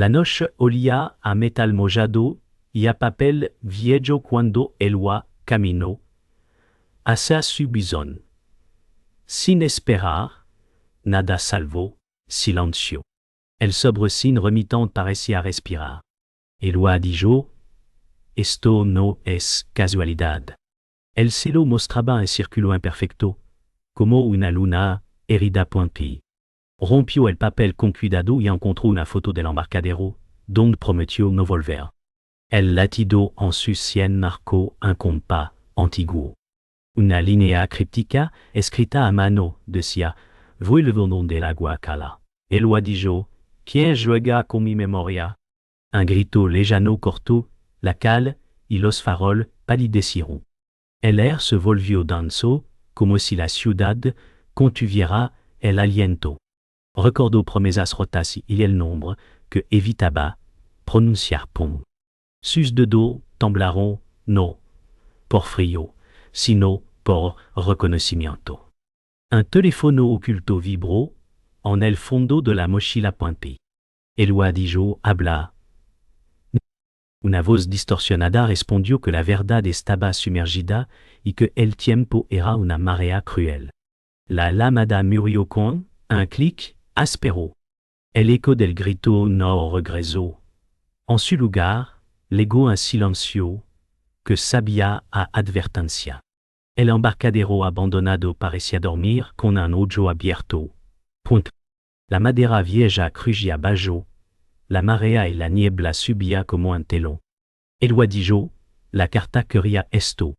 La noche olía a metal mojado y a papel viejo cuando el camino hacia su bison. Sin esperar, nada salvo, silencio. El sobrecín remitente parecía respirar. Eloi dijo, esto no es casualidad. El cielo mostraba un círculo imperfecto, como una luna herida pointi. Rompió el papel con cuidado y encontró una foto del embarcadero, donde prometió no volver. El latido en su sien marcó un compás antiguo. Una línea críptica, escrita a mano, decía, vuelvo donde el agua cala. Eloi dijo, ¿quién juega con mi memoria? Un grito lejano cortó la cal y los faroles palidecieron. El air se volvió denso, como si la ciudad contuviera el aliento. Recordó promesas rotas y el nombre que evitaba pronunciar pont. Sus dedos temblaron, no por frío, sino por reconocimiento. Un teléfono oculto vibró en el fondo de la mochila pointy. Eloi dijo, habla. Una voz distorsionada respondió que la verdad estaba sumergida y que el tiempo era una marea cruel. La lámpada murió con un clic áspero. El eco del grito no regresó. En su lugar, legó un silencio que sabía a advertencia. El embarcadero abandonado parecía dormir con un hoyo abierto. La madera vieja crujía bajo. La marea y la niebla subía como un telón. Eloi dijo, la carta quería esto.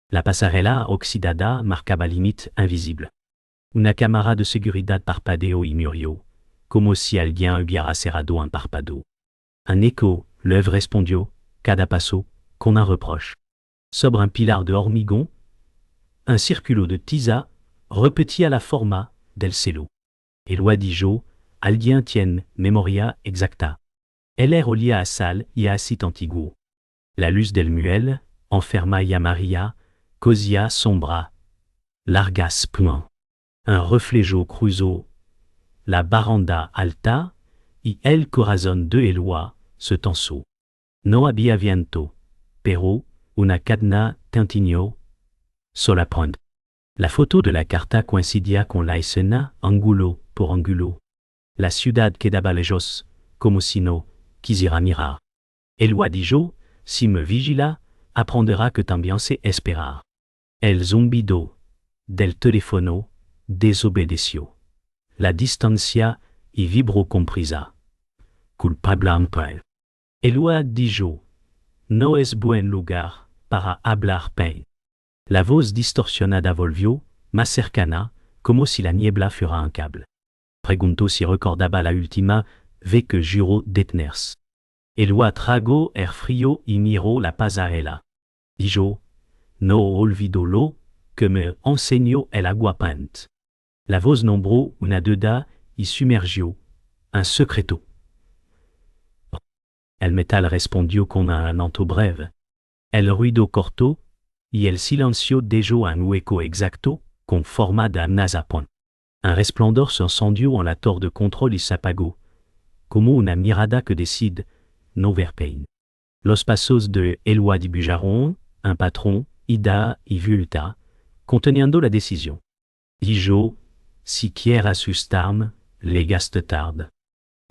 La pasarela oxidada marcaba límite invisible. Una cámara de seguridad parpadeó y murió, como si alguien hubiera cerrado un párpado. Un écho, l'œuvre respondió, cada paso, con un reproche. Sobre un pilar de hormigón, un círculo de tiza repetía la forma del cielo. Eloi dijo, alguien tiene memoria exacta. El air olía a sal y a acide antiguo. La luz del muel, enferma y amarilla, cosía sombra, largas plumas. Un reflejo cruzó la baranda alta y el corazón de Eloi se tensó. No había viento, pero una cadena tintinnó sur la pointe. La foto de la carta coincidía con la escena ángulo por ángulo. La ciudad quedaba lejos, como si no quisiera mirar. Eloi dijo, si me vigila, aprenderá que también sé esperar. El zumbido del teléfono desobedeció. La distancia y vibró con prisa. Culpable. Eloi dijo, no es buen lugar para hablar pain. La voz distorsionada volvió, más cercana, como si la niebla fuera un cable. Preguntó si recordaba la última vez que juró detenerse. Eloi tragó air frío y miró la pasarela. Dijo, no olvido lo que me enseñó el aguapant. La voz nombró una deuda y sumergió un secreto. El metal respondió con un lamento breve. El ruido cortó y el silencio dejó un hueco exacto con forma de nazapón. Un resplandor se encendió en la torre de control y se apagó, como una mirada que decide no ver pain. Los pasos de Eloi dibujaron un patrón, ida y vuelta, conteniendo la decisión. Dijo, si quiere asustarme, le gaste tarde.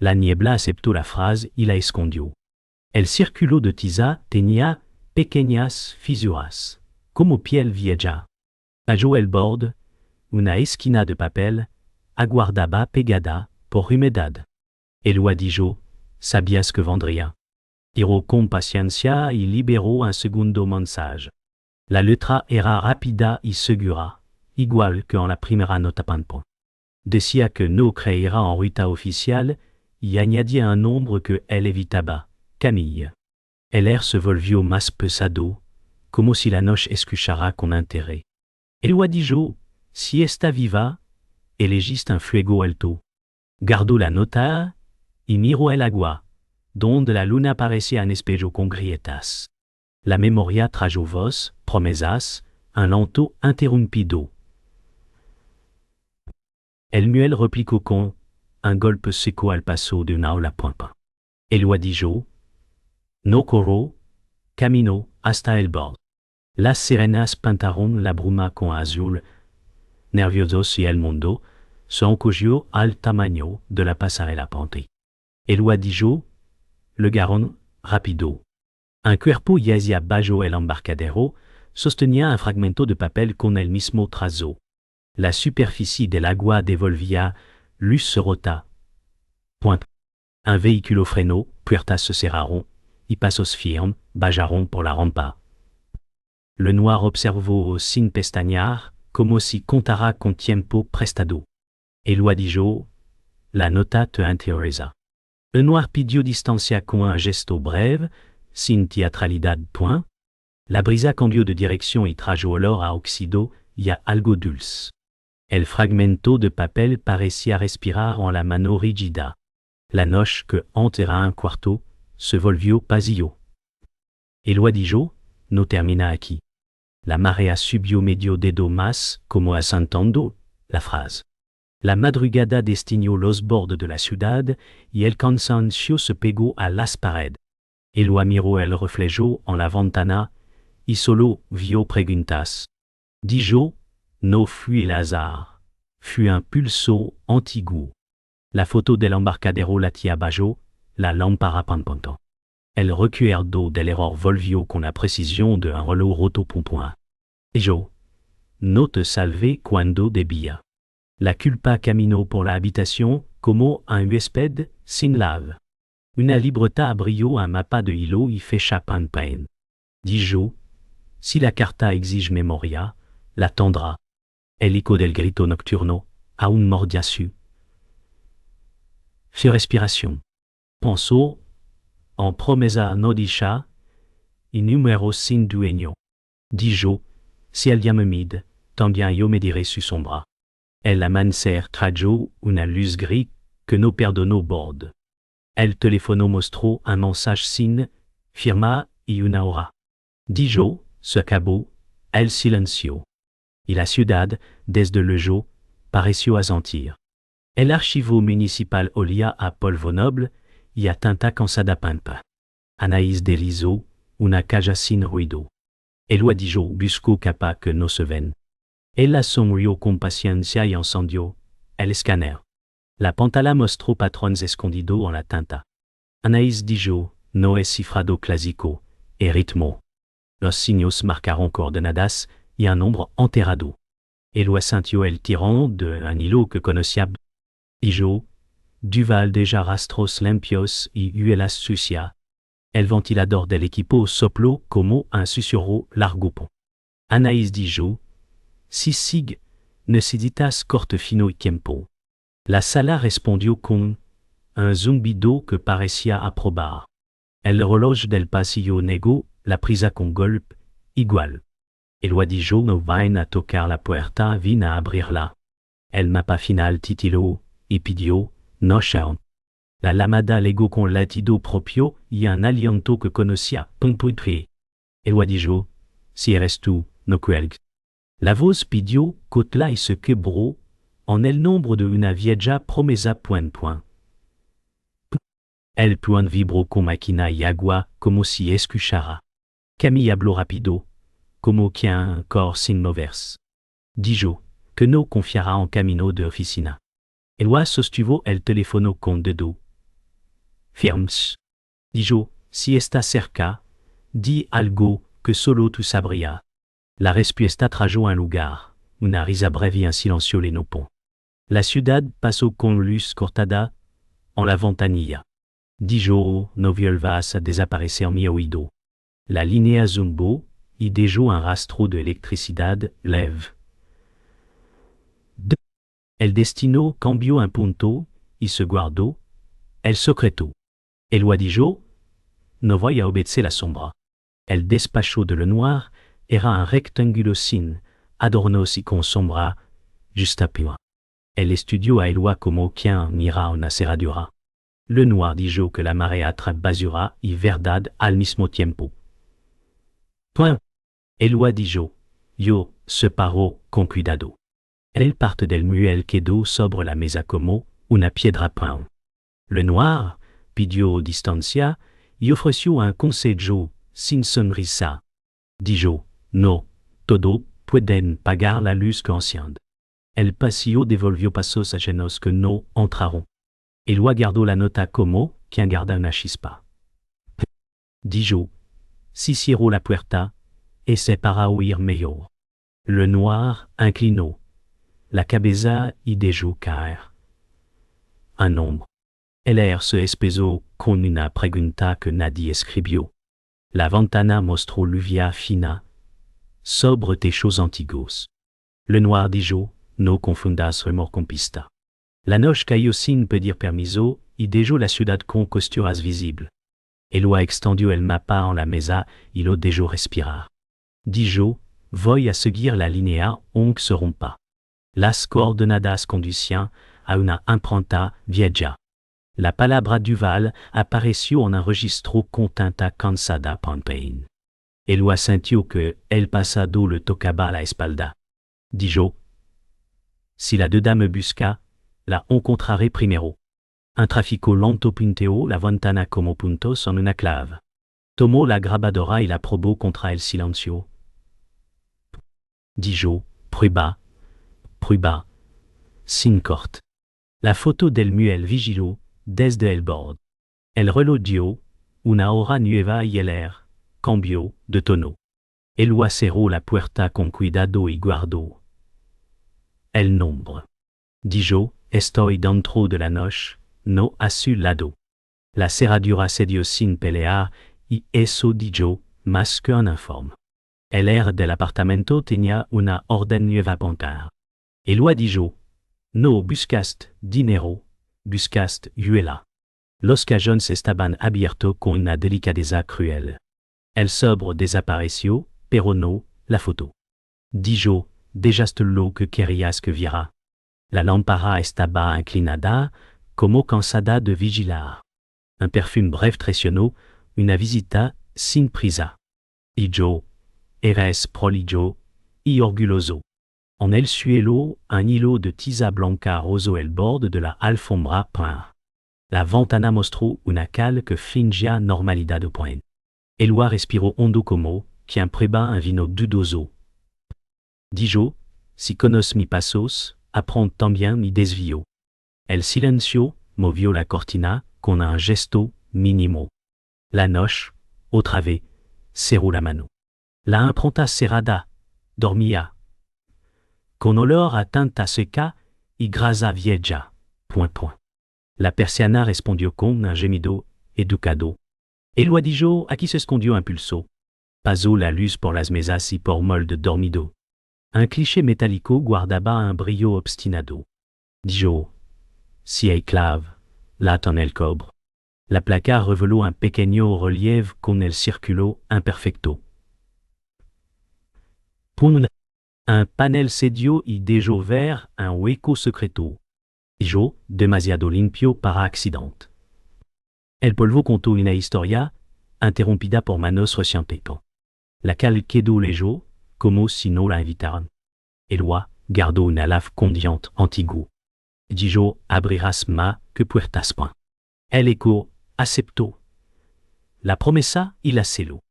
La niebla aceptó la frase y la escondió. El círculo de tiza tenía pequeñas fisuras, como piel vieja. Bajo el borde, una esquina de papel aguardaba pegada por humedad. Eloi dijo, sabías que vendría. Tiró con paciencia y liberó un segundo mensaje. La letra era rápida y segura, igual que en la primera nota PowerPoint. Decía que no creería en ruta oficial y añadía un nombre que él evitaba, Camille. El air se volvió más pesado, como si la noche escuchara con interés. Eloi dijo, si está viva, elegiste un fuego alto. Guardó la nota y miró el agua, donde la luna parecía un espejo con grietas. La memoria trajo voz, promesas, un lento interrumpido. El muel replicó con un golpe seco al paso de una ola pompa. Eloi dijo, no corro, camino hasta el bord. Las sirenas pintaron la bruma con azul, nerviosos y el mundo, son cogió al tamaño de la pasarela pente. Eloi dijo, le Garonne, rapido. Un cuerpo yacía bajo el embarcadero, sostenía un fragmento de papel con el mismo trazo. La superficie del agua devolvía, luz se rota. Point. Un véhicule frenó, puertas se cerraron, y pasos firmes bajaron por la rampa. Le noir observó sin pestañear, como si contara con tiempo prestado. Eloi dijo, la nota te interesa. Le noir pidió distancia con un gesto breve, sin teatralidad. Point. La brisa cambió de dirección y trajo olor a óxido y a algo dulce. El fragmento de papel parecía respirar en la mano rígida. La noche que entera un cuarto se volvió pasillo. Eloi dijo, no termina aquí. La marea subió medio dedo más, como asentando la frase. La madrugada destinó los bordes de la ciudad y el cansancio se pegó a las paredes. Eloi miró el reflejo en la ventana y solo vio preguntas. Dijo, no fue el azar, fue un pulso antiguo. La photo del embarcadero latía bajo, la lámpara palpitante. El recuerdo del error volvió con la precisión de un reloj roto. Point. Yo, no te salvé cuando debía. La culpa caminó por la habitación como un huésped sin lave. Una libreta abrió un mapa de hilo y fecha pan pain. Dijo, si la carta exige memoria, la tendrá. El eco del grito nocturno, aún mordía su respiration. Pensó, en promesa no dicha, y número sin dueño. Dijo, si ella me mide, también yo mediré su sombra. El amanecer trajo una luz gris que no perdonó bord. El teléfono mostró un mensaje sin firma y una hora. Dijo, se acabó, el silencio. Y la ciudad, desde luego, pareció asentir. El archivo municipal olía a polvo noble y a tinta cansada pampa. Anaïs deslizó una caja sin ruido. Eloi dijo, buscó capa que no se ven. Ella sonrió con paciencia y encendió el escáner. La pantalla mostró patrones escondidos en la tinta. Anaïs dijo, no es cifrado clásico, y ritmo. Los signos marcaron coordenadas y un nombre enterrado. Eloi sintió el tirón de un hilo que conocía. Dijo, Duval deja rastros limpios y huelas sucia. El ventilador del equipo sopló como un susurro largo. Anaïs dijo, si sig, necesitas corte fino y tiempo. La sala respondió con un zumbido que parecía aprobar. El reloj del pasillo negó la prisa con golpe igual. Eloi dijo, no vayan a tocar la puerta, vine a abrirla. El mapa final titiló y pidió, no chao. La lamada legó con latido propio y un aliento que conocía. Eloi dijo, si eres tú, no cuelgues. La voz pidió cotla y se quebró en el nombre de una vieja promesa. El puente vibró con máquina y agua como si escuchara. Camille habló rápido, como quien corre sin moverse. Dijo, que no confiara en camino de oficina. Eloi sostuvo el teléfono con dedo. Firmes. Dijo, si está cerca, di algo que solo tú sabrías. La respuesta trajo un lugar, una risa breve y un silencio lenopon. La ciudad pasó con luz cortada en la ventanilla. Dijo, no vuelvas a desaparecer mi oído. La línea zumbó y dejó un rastro de electricidad leve. El destino cambió un punto y se guardó el secreto. Eloi dijo, no voy a obedecer la sombra. El despacho de Lenoir era un rectángulo sin adornos y con sombra, justa pua. El estudió a Eloi como quien mira una cerradura. Lenoir dijo que la marea trae basura y verdad al mismo tiempo. Point. Eloi dijo, yo se paró con cuidado. El parte del muelle quedó sobre la mesa como una piedra. Lenoir, pidió distancia, y ofreció un consejo sin sonrisa. Dijo, no, todo pueden pagar la luz consciente. El pasillo devolvió pasos ajenos que no entraron. Eloi guardó la nota como quien guarda una chispa. Dijo, si cierro la puerta, ese para oír mejor. Le noir inclinó la cabeza y dejó caer un hombro. El aire se espesó con una pregunta que nadie escribió. La ventana mostró lluvia fina sobre techos antiguos. Le noir dijo, no confundas remor con pista. La noche cayó sin pedir permiso y dejó la ciudad con costuras visibles. Eloi extendió el mapa en la mesa y lo dejó respirar. Dijo, voy a seguir la línea aunque se rompa. Las coordenadas conducían a una impronta vieja. La palabra Duval apareció en un registro contenta cansada Pampain. Eloi sintió que el pasado le tocaba la espalda. Dijo, si la deuda me busca, la encontraré primero. Un tráfico lento pinteó la ventana como puntos en una clave. Tomó la grabadora y la probó contra el silencio. Dijo, prueba, sin corte. La foto del muel vigiló desde el bord. El reloj dio una hora nueva y el aire cambió de tono. Eloi cerró la puerta con cuidado y guardó el nombre. Dijo, estoy dentro de la noche, no a su lado. La cerradura cedió sin pelear y eso dijo más que un informe. El aire del apartamento tenía una orden nueva bancaire. Eloi dijo, no buscaste dinero, buscaste yuela. Los cajones estaban abiertos con una delicadeza cruel. El sobre desapareció, pero no la foto. Dijo, dejaste lo que querías que viera. La lámpara estaba inclinada, como cansada de vigilar. Un perfume breve traicionó una visita sin prisa. Y yo, eres prolijo y orgulloso. En el suelo, un hilo de tiza blanca rozó el borde de la alfombra peinte. La ventana mostró una cal que fingía normalidad de point. Eloi respiró hondo como quien prueba un vino dudoso. Dijo, si conoces mis pasos, apprends también mi desvío. El silencio movió la cortina con un gesto mínimo. La noche, otra vez, cerró la mano. La impronta cerrada dormía. Con olor a tinta seca y grasa vieja. La persiana respondió con un gemido educado. Eloi dijo, aquí se escondió un pulso. Pasó la luz por las mesas y por molde dormido. Un cliché metálico guardaba un brillo obstinado. Dijo, si hay clave, late en el cobre. La placa reveló un pequeño relieve con el círculo imperfecto. Un panel cedió y dejó ver un hueco secreto. Dijo, demasiado limpio para accidente. El polvo contó una historia, interrumpida por manos recientes. La cal quedó lejos, como si no la invitaran. Eloi guardó una lave condiante antigua. Dijo, abrirás más que puertas point. El eco aceptó la promesa y la celó.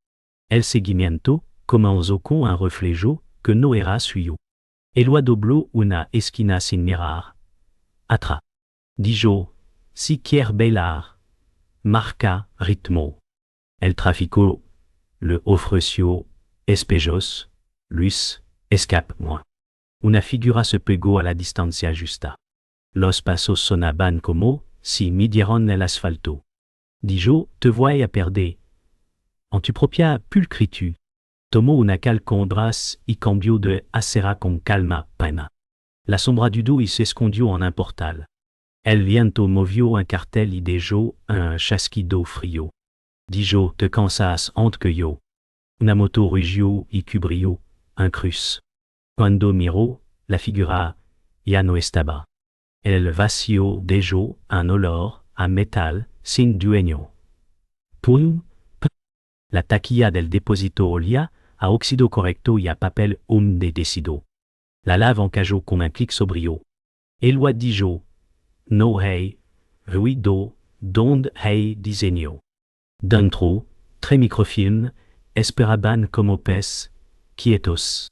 El seguimiento comenzó con un reflejo que no era suyo. Eloi dobló una esquina sin mirar. Atrás. Dijo, si quiere bailar, marca ritmo. El tráfico le ofreció espejos, luz, escapement. Una figura se pegó a la distancia justa. Los pasos sonaban como si midieran el asfalto. Dijo, te voy a perder. En tu propia pulcritud. Tomó una cal con bras y cambió de acera con calma pena. La sombra dudó y se escondió en un portal. El viento movió un cartel y dejó un chasquido frío. Dijo, te cansas antes que yo. Una moto rugió y cubrió un cruz. Cuando miró, la figura ya no estaba. El vacío dejó un olor a metal sin dueño. Pum. La taquilla del depósito olía a óxido correcto y a papel humedecido. La lave encajó con un clic sobrio. Eloi dijo, no hay ruido donde hay diseño. Dentro, tres microfilm, esperaban como pez, quietos.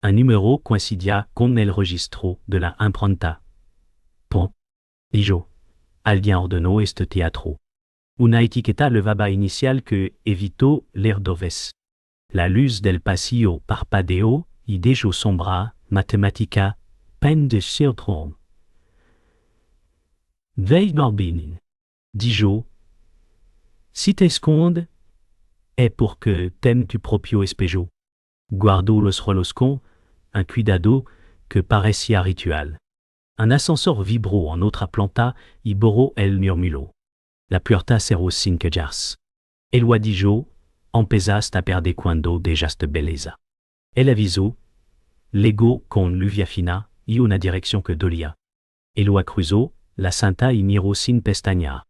Un numéro coincidia con el registro de la impronta. Pon. Dijo. Alguien ordenó este teatro. Una etiqueta levaba inicial que evitó l'erdoves. La luz del pasillo parpadeó y dejó sombra, matemática, peine de cerdron. Veille Morbin. Dijo. Si te esconde, es porque tem tu propio espejo. Guardó los rolos con un cuidado que parecía ritual. Un ascensor vibró en otra planta y borró el murmuló. La puerta cerró sin quejarse. Eloi dijo, empezaste a perder cuando dejaste belleza. El avisó, llegó con lluvia fina y una dirección que dolía. Eloi cruzó la santa y miró sin pestañear.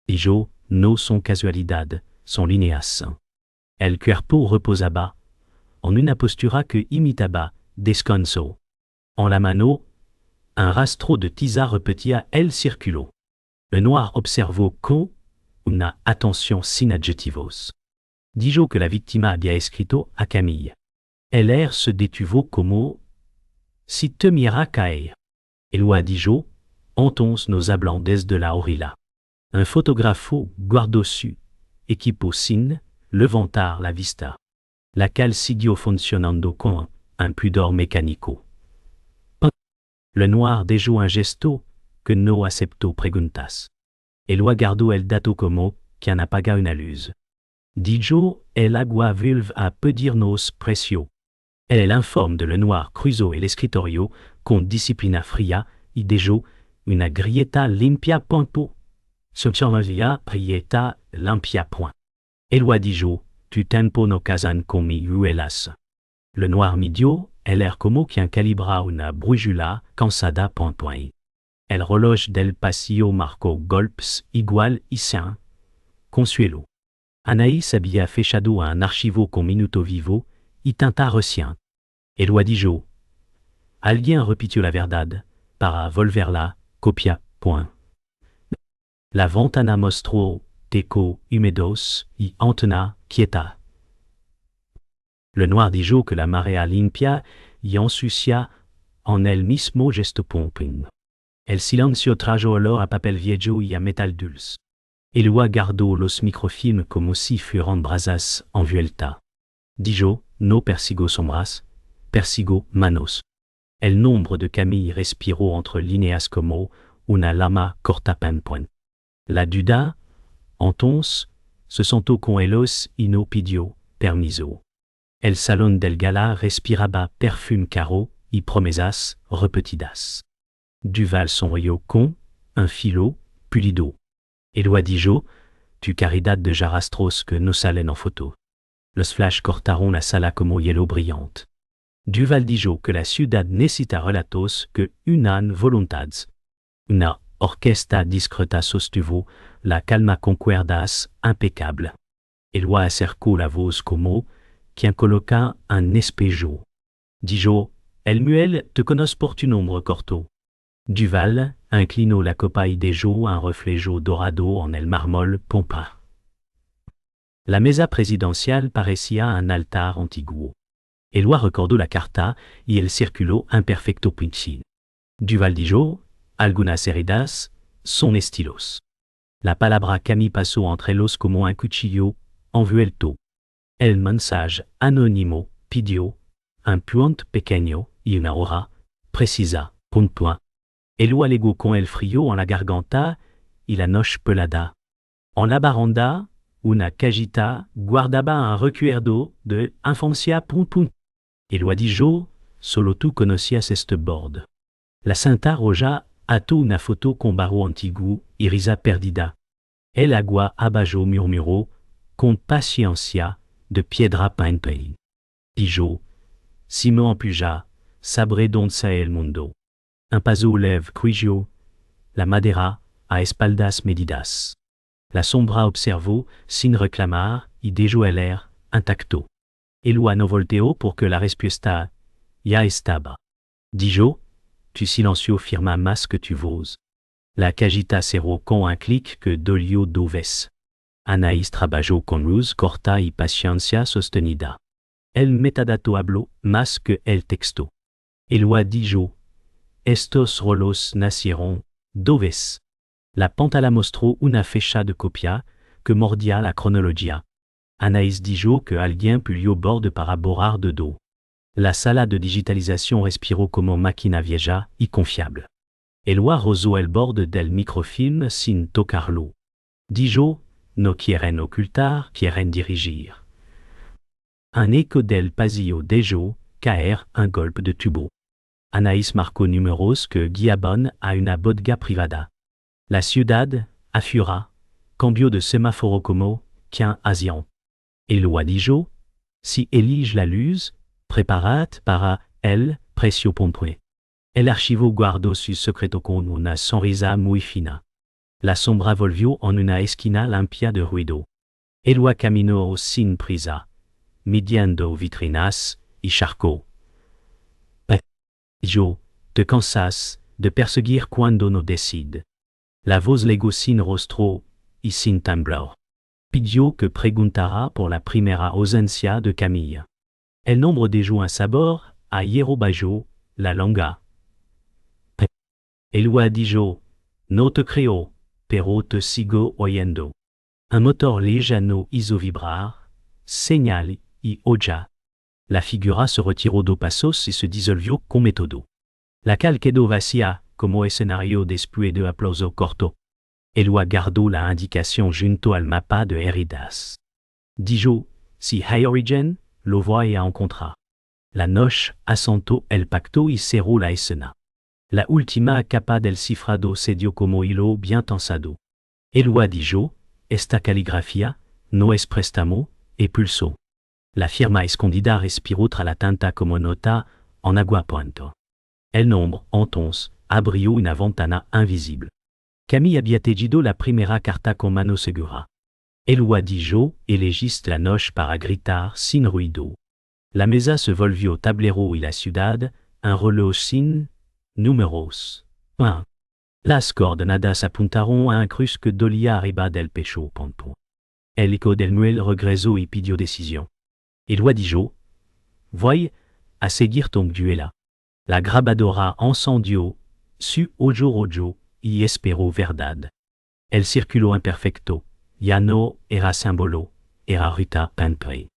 Dijo, no son casualidad, son líneas. El cuerpo reposaba en una postura que imitaba descanso. En la mano, un rastro de tiza repetía el círculo. Le noir observó con una atención sin adjetivos. Dijo que la víctima había escrito a Camille. El air se detuvo como si te mira caer. Eloi dijo, entonces nos hablan desde la orilla. Un fotógrafo guardó su equipo sin levantar la vista. La cal siguió funcionando con un pudor mecánico. Le noir dejó un gesto que no aceptó preguntas. Eloi guardó el dato como quien apaga una luz. Dijo, el agua vuelve a pedirnos precio. El informe de Le Noir cruzó el escritorio con disciplina fría y dejó una grieta limpia point. Se llamaría grieta limpia point. Eloi dijo, tu tempo no casan con mi ruelas. Le Noir midió el air como quien calibra una brújula cansada point. El reloj del pasillo marcó golpes igual y sin consuelo. Anaïs había fechado un archivo con minuto vivo y tinta recién. Eloi dijo, alguien repitió la verdad para volverla copia point. La ventana mostró teco húmedos y antena quieta. Le Noir dijo que la marea limpia y ensucia en el mismo gesto pomping. El silencio trajo olor a papel viejo y a metal dulce. Eloi guardó los microfilms como si fueran brasas en vuelta. Dijo, no persigo sombras, persigo manos. El nombre de Camille respiró entre líneas como una lama corta point. La duda, entonces, se sentó con ellos y no pidió permiso. El salón del gala respiraba perfume caro y promesas repetidas. Duval sonrió con un filo pulido. Eloi dijo, tu caridad de jarastros que no salen en foto. Los flash cortaron la sala como hielo brillante. Duval dijo que la ciudad necesita relatos que unan voluntades. Una orquesta discreta sostuvo la calma con cuerdas impecable. Eloi acercó la voz como quien coloca un espejo. Dijo, el muel te conoce por tu nombre corto. Duval inclinó la copa y dejó un reflejo dorado en el mármol pompa. La mesa presidencial parecía un altar antiguo. Eloi recordó la carta y el círculo imperfecto pinchín. Duval dijo, algunas heridas son estilos. La palabra Camille pasó entre los como un cuchillo envuelto. El mensaje anónimo pidió un puente pequeño y una hora precisa, point. Eloi legó con el frío en la garganta y la noche pelada. En la baranda, una cajita guardaba un recuerdo de infancia, point. Eloi dijo, solo tú conocías este bord. La Santa Roja ató una foto con barro antiguo y risa perdida. El agua abajo murmuró, con paciencia, de piedra point. Dijo, si me empuja, sabré dónde está el mundo. Un paso leve crujió, la madera a espaldas medidas. La sombra observó sin reclamar y dejó el air intacto. Eloi no volteó porque la respuesta ya estaba. Dijo, tu silencio firma más que tu voz. La cagita cero con un clic que dolio doves. Anaïs trabajo con luz corta y paciencia sostenida. El metadato hablo más que el texto. Eloi dijo, estos rolos nacieron, doves. La pantala mostró una fecha de copia, que mordia la cronologia. Anaïs dijo que alguien pulió borde para borrar de dos. La sala de digitalisation respiró como máquina vieja y confiable. Eloi rozó el borde del microfilm sin tocarlo. Dijo, no quieren ocultar, quieren dirigir. Un écho del pasillo dejó caer un golpe de tubo. Anaïs marcó números que guiaban a una bodega privada. La ciudad, afura, cambió de semáforo como qu'un asian. Eloi dijo, si elige la luz, preparad para el precio pompe. El archivo guardó su secreto con una sonrisa muy fina. La sombra volvió en una esquina limpia de ruido. Eloi caminó sin prisa, midiendo vitrinas y charcos. Yo, te cansas de perseguir cuando no decide. La voz legó sin rostro y sin temblor. Pidió que preguntara por la primera ausencia de Camille. El nombre dejó un sabor a hierro bajo la longa. Eloi dijo, no te creo, pero te sigo oyendo. Un motor lejano hizo vibrar, señal y olla. La figura se retiró dos pasos y se disolvió con método. La cal quedó vacía, como escenario después de aplauso corto. Eloi guardó la indicación junto al mapa de heridas. Dijo, si hay origen, lo voy a encontrar. La noche asentó el pacto y cerró la escena. La última capa del cifrado se dio como hilo bien tensado. Eloi dijo, esta caligrafía no es préstamo, y pulsó. La firma escondida respiró tras la tinta como nota en aguapuanto. El nombre, entonces, abrió una ventana invisible. Camille había tejido la primera carta con mano segura. Eloi dijo, elegiste la noche para gritar sin ruido. La mesa se volvió tablero y la ciudad, un reloj sin números. 1. Las coordenadas apuntaron a un cruz que dolía arriba del pecho pompo. El eco del muelle regresó y pidió decisión. Eloi dijo, voy a seguir ton duela. La grabadora encendió, su ojo y esperó verdad. El círculo imperfecto, ya no era símbolo, era ruta pempre.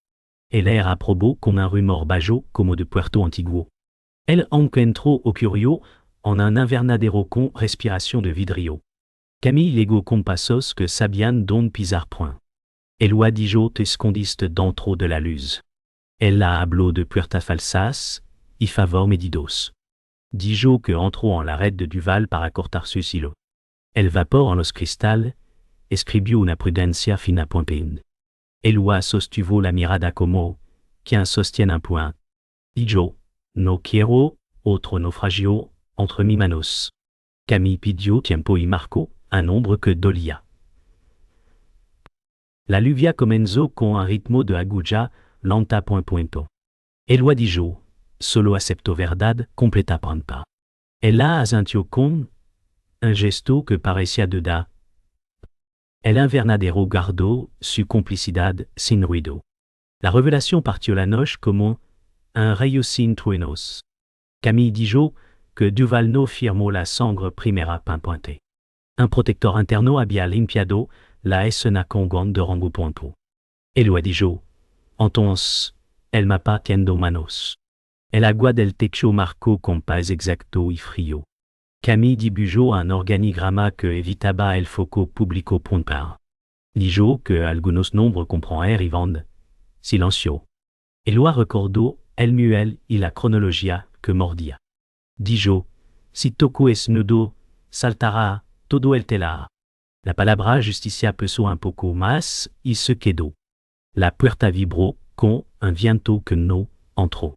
El air aprobó con un rumor bajo como de Puerto Antiguo. El encontró ocurrió en un invernadero con respiración de vidrio. Camille legó con pasos que sabían don pisar point. Eloi dijo te escondiste dentro de la luz. Ella habló de puertas falsas y favor medidos. Dijo que entró en la red de Duval para cortar su silo. El vapor en los cristal escribió una prudencia fina pompein. Eloi sostuvo la mirada como quien sostiene un point. Dijo, no quiero otro naufragio entre mis manos. Camille pidió tiempo y marcó un nombre que dolía. La lluvia comenzó con un ritmo de aguja lenta punto. Eloi dijo, solo acepto verdad completa pampa. Ella asintió con un gesto que parecía duda. El invernadero guardó su complicidad sin ruido. La revelación partió la noche como un rayo sin truenos. Camille dijo que Duval no firmó la sangre primera pimpointe. Un protector interno había limpiado la escena con gant de rango pompo. Eloi dijo, entonces, el mapa tiendo manos. El agua del techo marcó con pas exacto y frío. Camille dibujó un organigrama que evitaba el foco público pompar. Dijo que algunos nombres comprender iban silencio. Eloi recordó el muel y la cronología que mordía. Dijo, si toco es nudo, saltará todo el telar. La palabra justicia pesó un poco más y se quedó. La puerta vibró con un viento que no entró.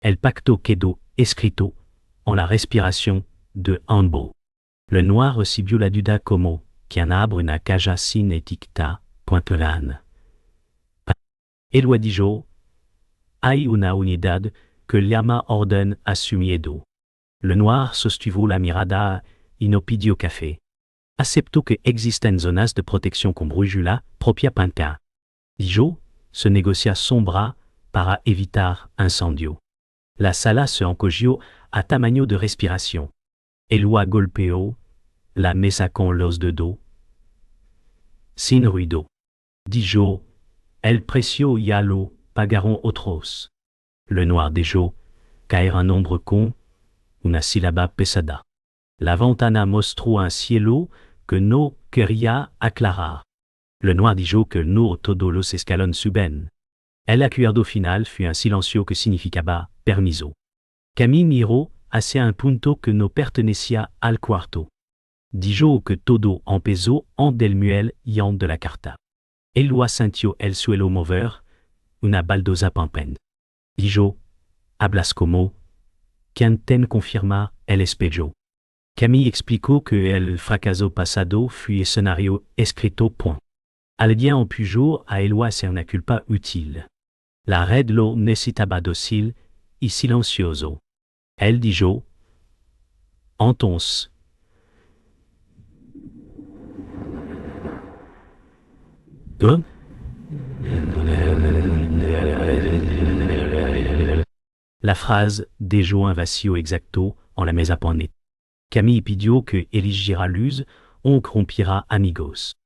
El pacto quedó escrito en la respiración de Ambo. Le noir recibió la duda como quien abre una caja sin etiqueta, pointerán. Eloi dijo, hay una unidad que llama orden a su miedo. Le noir sostuvo la mirada y no pidió café. acepto que existen zonas de protección con brújula propia pantea. Dijo, se negocia sombra para evitar incendio. La sala se encogió a tamaño de respiración. Elua golpeó la mesa con los dedos. Sin ruido. Dijo, el precio ya lo pagaron otros. Le noir dejó caer un nombre con una sílaba pesada. La ventana mostró un cielo que no quería aclarar. Le noir dijo que no todos los escalones suben. El acuerdo final fut un silencio que significaba permiso. Camille miró hacia un punto que no pertenecía al cuarto. Dijo que todo empezó en del muel y en de la carta. Elua sintió el suelo mover, una baldosa pampén. Dijo, hablas como, quien ten confirma el espejo. Camille explicó que el fracaso pasado fut escenario escrito point. Al día en pujo a Elua ser una culpa utile. La red lo necesitaba docile y silencioso. Elle dijo, entonces, ¿eh? La phrase dejó un vacío exacto en la mesa ponit. Camille pidió que eligiera luz on rompira amigos.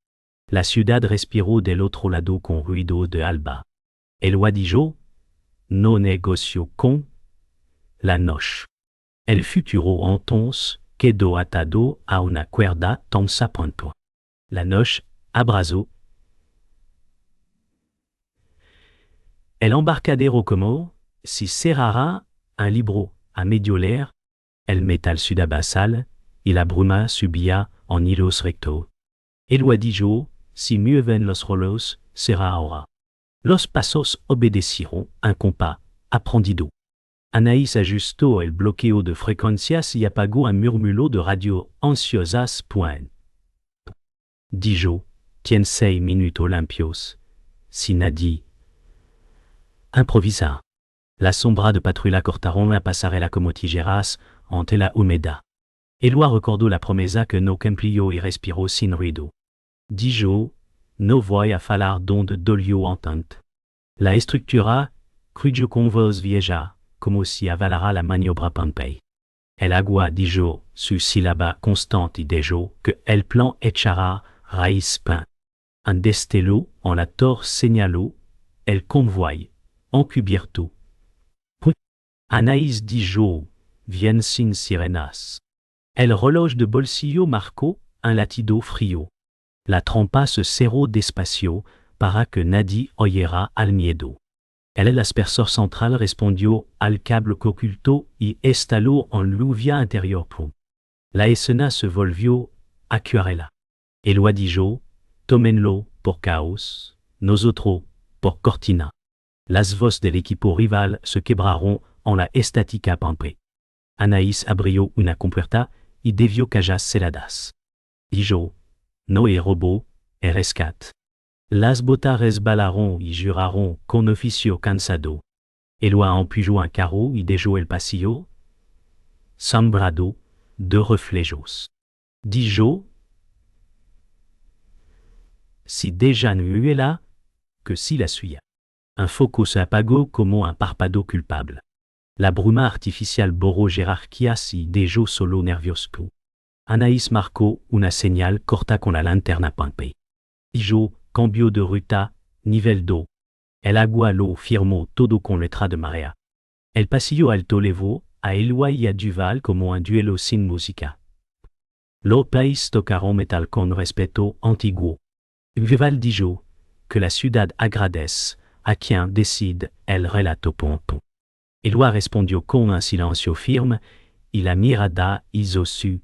La ciudad respiró del otro lado con ruido de alba. Elua dijo, no negocio con la noche. El futuro entonces quedó atado a una cuerda tensa pronto. La noche abrazó. El embarcadero como si cerrara un libro a medio leer, el metal sudabasal y la bruma subía en hilos recto. Elua dijo, si mueven los rolos, será ahora. Los pasos obedecieron un compás aprendido. Anaïs ajustó el bloqueo de frecuencias y apagó un murmullo de radio ansiosas. Dijo, tien 6 minutos limpios. Si nadie improvisa. La sombra de patrulla cortaron la pasarela como tijeras ante la humedad. Elua recordó la promesa que no cumplió y respiró sin ruido. Dijo, no voy a falar donde dolió entente. La estructura cruyó con voz vieja, como si avalara la maniobra Pompey. El agua dijo su sílaba constante y dijo que el plan echará raíz pain. Un destello en la torre señaló el convoy encubierto. Anaïs dijo, viene sin sirenas. El reloj de bolsillo marcó un latido frío. La trompa se cerró despacio para que nadie oyera al miedo. El aspersor central respondió al cable que ocultó y instaló en lluvia interior. La escena se volvió acuarela. Elua dijo, tómenlo por caos, nosotros por cortina. Las voces del equipo rival se quebraron en la estática Pompey. Anaïs abrió una compuerta y devió callas celadas. Dijo, no hay robo, hay rescate. Las botas resbalaron y juraron con oficio cansado. Elua empujó un carro y dejó el pasillo sembrado de reflejos. Dijo, si déjà no huela, que si la suya. Un foco se apagó como un párpado culpable. La bruma artificial borró jerarquías y dejó solo nerviosco. Anaïs marcó una señal corta con la lanterna Pompey. Dijo, cambio de ruta, nivel d'eau. El agua lo firmó todo con letra de marea. El pasillo alto levó a Elua y a Duval como un duelo sin música. Los países tocaron metal con respeto antiguo. Duval dijo que la ciudad agradece a quien decide el relato pompo. Elua respondió con un silencio firme y la mirada hizo su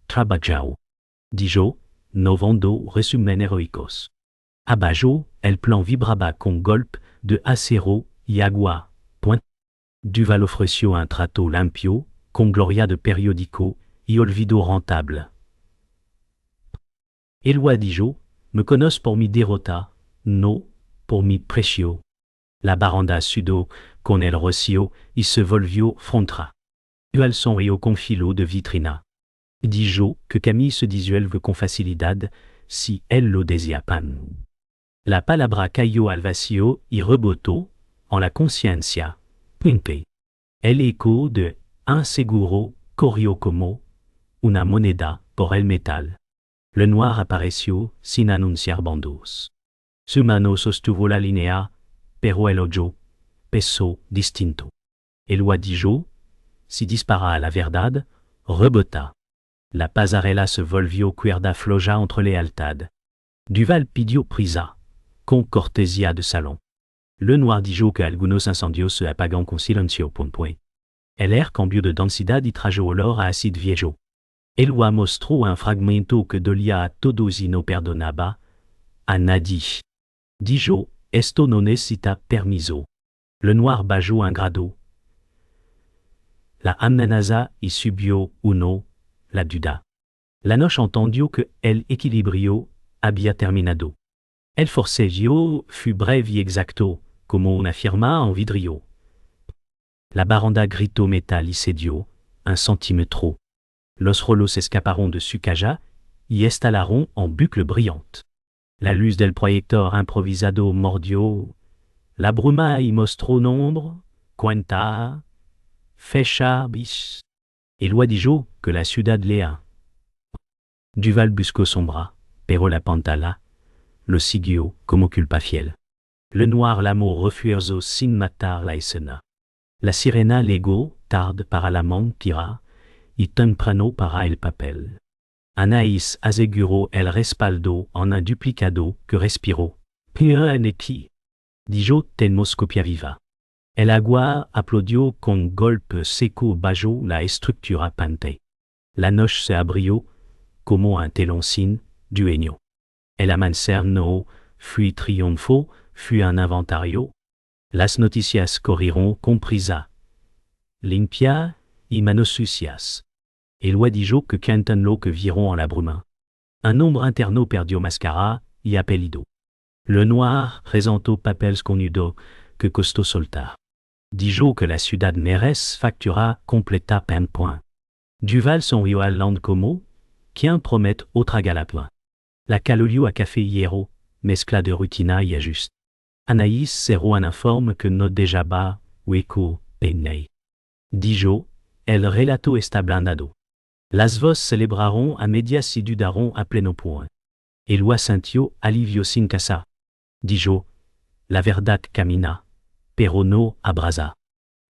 trabajo. Dijo, no vendo resumen heroicos. Abajo, el plan vibraba con golpe de acero y agua. Duval ofreció un trato limpio, con gloria de periódico y olvido rentable. Elua dijo, me conoce por mi derrota, no por mi precio. La baranda sudó con el rocío y se volvió frontra. Duval sonrió con filo de vitrina. Dijo que Camille se disuelve con facilidad si elle lo desea pan. La palabra cayó al vacío y rebotó en la conciencia. Pimpe. El eco de un seguro corrió como una moneda por el metal. Le noir apareció sin anunciar bandos. Su mano sostuvo la línea, pero el ojo pesó distinto. El dijo, si dispara la verdad, rebota. La pasarela se volvió cuerda floja entre lealtad. Duval pidió prisa, con cortesia de salon. Le noir dijo que algunos incendios se apagan con silencio. El air cambió de densidad y trajo olor a acid viejo. El mostró un fragmento que dolía a todos y no perdonaba a nadie. Dijo, esto no necesita permiso. Le noir bajó un grado. La amenaza y subió uno, la duda. La noche entendió que el equilibrio había terminado. El forcejeo fut breve y exacto, como una firma en vidrio. La baranda gritó metal y cedió, un centímetro. Los rolos escaparon de su caja y instalaron en boucle brillante. La luz del proyector improvisado mordió. La bruma y mostró nombre, cuenta, fecha bis. El dijo que la ciudad lea. Duval buscó son bras, pero la pantalla lo siguió como culpa fiel. Le noir l'amour refusó sin matar la escena. La sirena llegó tarde para la mentira y temprano para el papel. Anaïs aseguró el respaldo en un duplicado que respiró. Pianetti. Dijo tenemos copia viva. El agua aplaudió con golpe seco bajo la estructura pante. La noche se abrió como un telón sin dueño. El amanecer no fui triunfo, fui un inventario. Las noticias corrieron con prisa. Limpia y manos sucias. El dijo que cantan lo que vieron en la bruma. Un nombre interno perdió mascara y apellido. Le noir presentó papeles connudos que costó soltar. Dijo que la ciudad merece factura completa point. Duval sonrió al land como quien promete otra galapin. La calolió a café hierro, mezcla de rutina y ajuste. Anaïs cerró un informe que no dejaba hueco peinei. Dijo, el relato está blandado. Las voces celebraron a medias y dudaron a pleno point. El sintió alivio sin casa. Dijo, la verdad camina, pero no abrasa.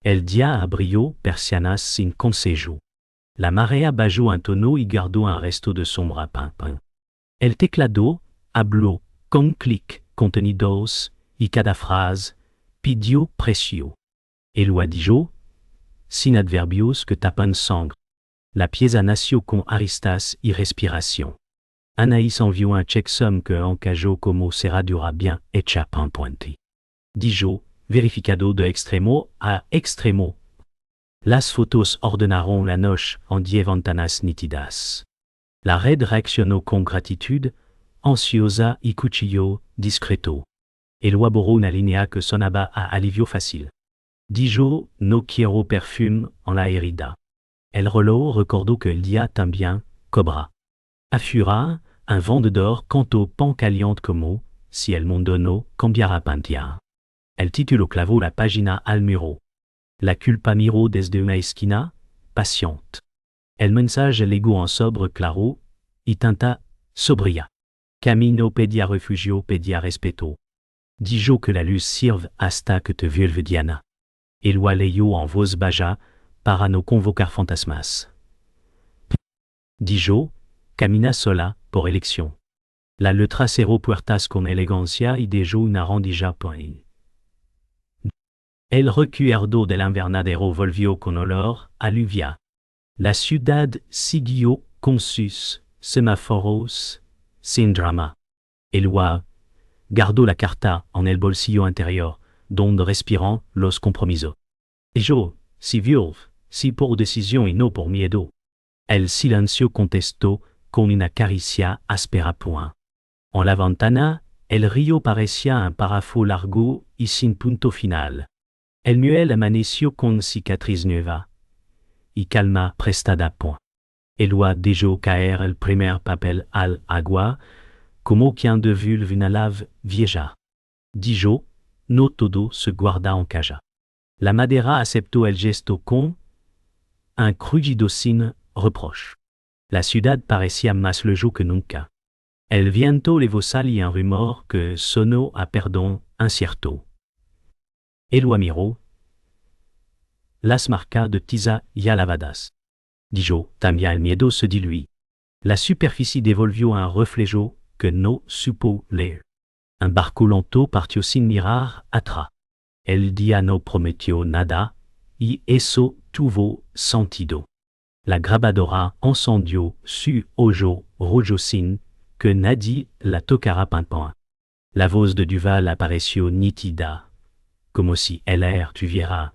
El día abrió persianas sin consejo. La marea bajó un tono y guardó un resto de sombra pin. El teclado habló con clic contenidos y cada frase pidió precio. El dijo, sin adverbios que tapan sangre. La pieza nació con aristas y respiración. Anaïs envió un checksum que encajó como cerradura bien hecha pinpointe. Dijo, verificado de extremo a extremo. Las fotos ordenaron la noche en 10 ventanas nítidas. La red reaccionó con gratitud, ansiosa y cuchillo discreto. Elaboró una línea que sonaba a alivio fácil. Dijo, no quiero perfume en la herida. El reloj recordó que el día también cobra. Afura, un vent d'or cantó pan caliente como, si el mundo no cambiara pantia. El título clavó la página al muro. La culpa miró desde una esquina, paciente. El mensaje legó en sobre claro, y tanta sobria. Camino pedia refugio pedia respeto. Dijo que la luz sirve hasta que te vuelve Diana. El leyó en voz baja, para no convocar fantasmas. Dijo, camina sola, por elección. La letra cerró puertas con elegancia y dejó una rendija point. El recuerdo del invernadero volvió con olor a lluvia. La ciudad siguió con sus semáforos, sin drama. El guardó la carta en el bolsillo interior, donde respiran los compromisos. Dijo, si violve, si por decisión y no por miedo. El silencio contestó con una caricia áspera point. En la ventana, el río parecía un párrafo largo y sin punto final. El muelle amaneció con cicatriz nueva y calma prestada point. Eloi dejo caer el primer papel al agua, como quien de vulve una lave vieja. Dijo, no todo se guarda en calla. La madera aceptó el gesto con un crujido sin reproche. La ciudad parecía más lejos que nunca. El viento levó sal y un rumor que sonó a perdón incierto. Eloi miró las marcas de tiza ya lavadas. Dijo, también el miedo se diluí. La superficie devolvió un reflejo que no supo leer. Un barco lento partió sin mirar atrás. El día no prometió nada, y eso tuvo sentido. La grabadora encendió su hoyo rojo sin que nadie la tocara pimpant. La voz de Duval apareció nítida, como si el tuviera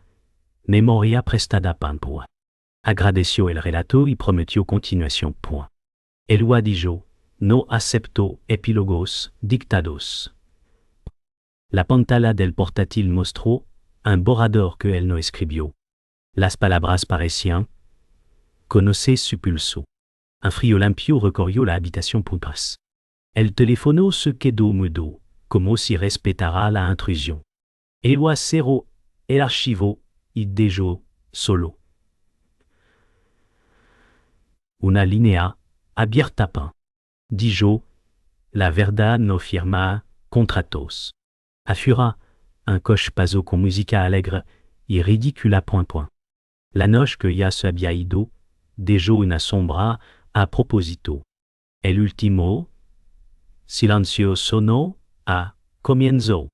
memoria prestada pimpant. Agradeció el relato y prometió continuación. Eloi dijo, no acepto epílogos dictados. La pantalla del portátil mostró un borrador que él no escribió. Las palabras parecían conocer su pulso. Un frío limpio recorrió la habitación pumpas. El teléfono se quedó mudo, como si respetara la intrusión. Eloi cerró el archivo y dejó solo una línea abierta. Dijo, la verdad no firma contratos. Affura, un coche pasó con música alegre y ridicula. La noche que ya se había ido, dejó una sombra a propósito. El último silencio sonó a comienzo.